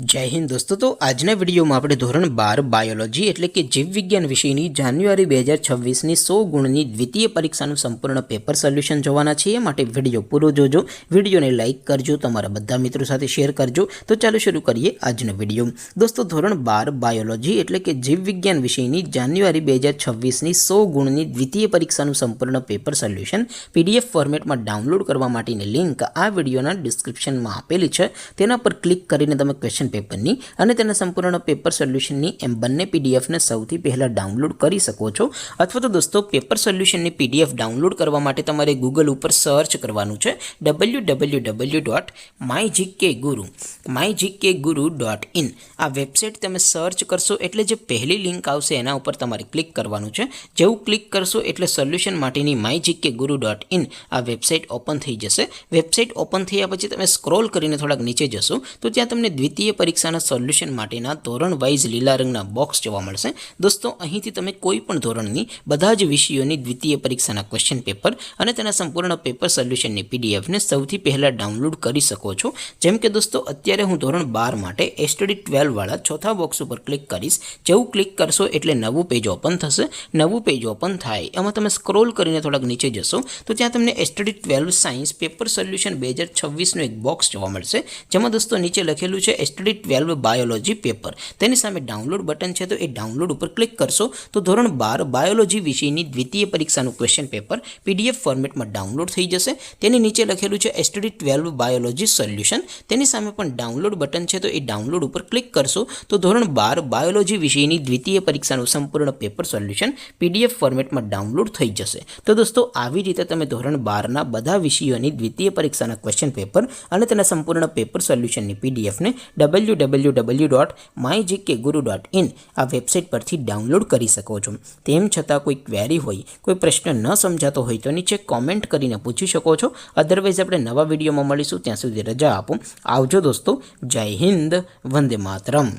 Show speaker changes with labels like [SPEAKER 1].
[SPEAKER 1] जय हिंद दोस्तों। तो आजना विडियो में આપણે ધોરણ 12 બાયોલોજી એટલે કે જીવ વિજ્ઞાન વિષયની જાન્યુઆરી 2026 ની 100 ગુણની દ્વિતીય પરીક્ષાનું સંપૂર્ણ પેપર સોલ્યુશન જોવાના છીએ। માટે વિડિયો પૂરો જોજો, વિડિયોને લાઈક કરજો, તમારા બધા મિત્રો સાથે શેર કરજો। તો ચાલો શરૂ કરીએ આજનો વિડિયો। દોસ્તો ધોરણ 12 બાયોલોજી એટલે કે જીવ વિજ્ઞાન વિષયની જાન્યુઆરી 2026 ની 100 ગુણની દ્વિતીય પરીક્ષાનું સંપૂર્ણ પેપર સોલ્યુશન PDF ફોર્મેટમાં ડાઉનલોડ કરવા માટેની લિંક આ વિડિયોના ડિસ્ક્રિપ્શનમાં આપેલી છે। તેના પર ક્લિક કરીને તમે ક્વેશ્ચન પેપરની અને તેના સંપૂર્ણ પેપર સોલ્યુશનની એમ બંને પીડીએફને સૌથી પહેલા ડાઉનલોડ કરી શકો છો। અથવા તો દોસ્તો પેપર સોલ્યુશનની પીડીએફ ડાઉનલોડ કરવા માટે તમારે ગૂગલ ઉપર સર્ચ કરવાનું છે www.mygkguru.in। આ વેબસાઇટ તમે સર્ચ કરશો એટલે જે પહેલી લિંક આવશે એના ઉપર તમારે ક્લિક કરવાનું છે। જેવું ક્લિક કરશો એટલે સોલ્યુશન માટેની mygkguru.in આ વેબસાઇટ ઓપન થઈ જશે। વેબસાઇટ ઓપન થયા પછી તમે સ્ક્રોલ કરીને થોડાક નીચે જશો તો ત્યાં તમને દ્વિતીય પરીક્ષાના સોલ્યુશન માટેના ધોરણ વાઇઝ લીલા રંગના બોક્સ જોવા મળશે। દોસ્તો અહીંથી તમે કોઈ પણ ધોરણની બધા જ વિષયોની દ્વિતીય પરીક્ષાના ક્વેશ્ચન પેપર અને તેના સંપૂર્ણ પેપર સોલ્યુશનની પીડીએફને સૌથી પહેલા ડાઉનલોડ કરી શકો છો। જેમ કે દોસ્તો અત્યારે હું ધોરણ 12 માટે STD 12 વાળા ચોથા બોક્સ ઉપર ક્લિક કરીશ। જેવું ક્લિક કરશો એટલે નવું પેજ ઓપન થશે। નવું પેજ ઓપન થાય એમાં તમે સ્ક્રોલ કરીને થોડાક નીચે જશો તો ત્યાં તમને STD 12 સાયન્સ પેપર સોલ્યુશન 2026નું એક બોક્સ જોવા મળશે, જેમાં દોસ્તો નીચે લખેલું છે STD 12 બાયોલોજી પેપર। તેની સામે ડાઉનલોડ બટન છે, તો એ ડાઉનલોડ ઉપર ક્લિક કરશો તો ધોરણ 12 બાયોલોજી વિષયની દ્વિતીય પરીક્ષાનું ક્વેશ્ચન પેપર PDF ફોર્મેટમાં ડાઉનલોડ થઈ જશે। તેની નીચે લખેલું છે STD 12 બાયોલોજી સોલ્યુશન। તેની સામે પણ ડાઉનલોડ બટન છે, તો એ ડાઉનલોડ ઉપર ક્લિક કરશો તો ધોરણ 12 બાયોલોજી વિષયની દ્વિતીય પરીક્ષાનું સંપૂર્ણ પેપર સોલ્યુશન PDF ફોર્મેટમાં ડાઉનલોડ થઈ જશે। તો દોસ્તો આવી રીતે તમે ધોરણ 12ના બધા વિષયોની દ્વિતીય પરીક્ષાના ક્વેશ્ચન પેપર અને તેના સંપૂર્ણ પેપર સોલ્યુશનની પીડીએફને www.mygkguru.in આ વેબસાઇટ પરથી ડાઉનલોડ કરી શકો છો। તેમ છતાં કોઈ ક્વેરી હોય, કોઈ પ્રશ્ન ન સમજાતો હોય તો નીચે કોમેન્ટ કરીને પૂછી શકો છો। અધરવાઇઝ આપણે નવા વિડીયોમાં મળીશું, ત્યાં સુધી રજા આપો। આવજો દોસ્તો। જય હિન્દ, વંદે માતરમ।